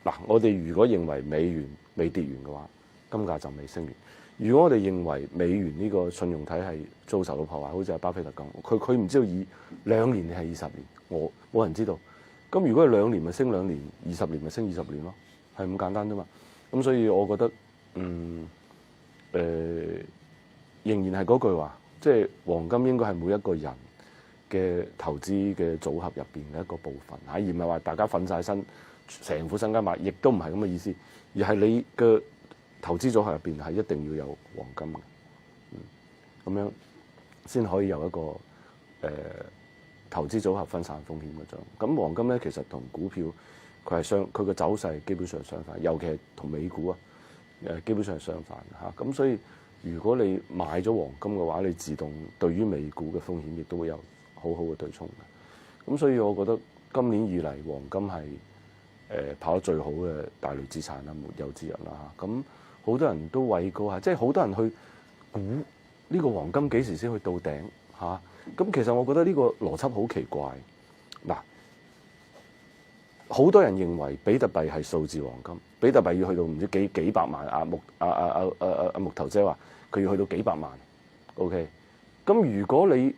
嗱，我哋如果認為美元未跌完嘅話，金價就未升完。如果我哋認為美元呢個信用體系遭受到破壞，好似阿巴菲特講，佢唔知道以2年定係20年，冇人知道。咁如果係2年咪升2年，20年咪升20年咯，係咁簡單啫嘛。咁所以我覺得，仍然係嗰句話，即係黃金應該係每一個人嘅投資嘅組合入邊嘅一個部分，而唔係話大家瞓晒身成副身家買，亦都唔係咁嘅意思，而係你嘅投資組合入邊係一定要有黃金嘅，咁樣先可以有一個投資組合分散風險嘅啫。咁黃金咧其實同股票佢嘅走勢基本上相反，尤其係同美股基本上係相反嚇。咁所以如果你買咗黃金嘅話，你自動對於美股嘅風險亦都會有好好嘅對沖嘅。咁所以我覺得今年以嚟黃金係跑得最好嘅大類資產啦，沒有之一啦嚇。咁好多人都畏高嚇，即係好多人去估呢個黃金幾時先去到頂嚇。咁其實我覺得呢個邏輯好奇怪。嗱，好多人認為比特幣係數字黃金，比特幣要去到唔知幾百萬。木頭姐話佢要去到幾百萬。OK， 咁如果你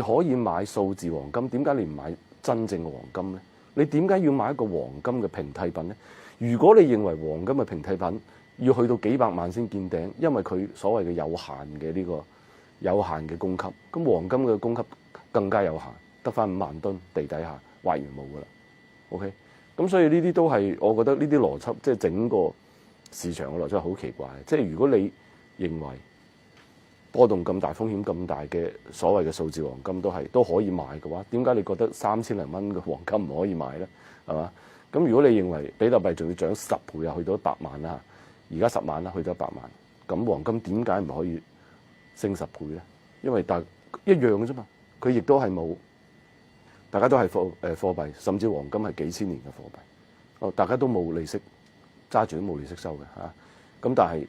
可以買數字黃金，點解你唔買真正嘅黃金咧？你點解要買一個黃金嘅平替品咧？如果你認為黃金嘅平替品要去到幾百萬先見頂，因為佢所謂嘅有限嘅供給，咁黃金嘅供給更加有限，得返5萬噸地底下挖完冇噶啦。OK， 咁所以呢啲都係我覺得呢啲邏輯，即係整個市場嘅邏輯係好奇怪。即係如果你認為波動咁大、風險咁大嘅所謂嘅數字黃金都可以買嘅話，點解你覺得3000零蚊嘅黃金唔可以買咧？係嘛？咁如果你認為比特幣仲要漲10倍啊，去到100萬啦，而家10萬啦，去到100萬，咁黃金點解唔可以升10倍咧？因為一樣嘅啫嘛，佢亦都係冇，大家都係貨幣，甚至黃金係幾千年嘅貨幣，大家都冇利息，揸住都冇利息收嘅嚇。咁但係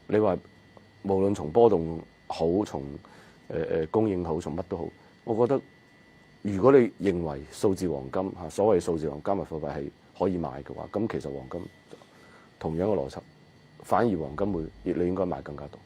你話無論從波動好，從供應好，從乜都好，我覺得如果你認為數字黃金嚇，所謂數字黃金加密貨幣係可以買嘅話，咁其實黃金同樣嘅邏輯，反而黃金你應該買更加多。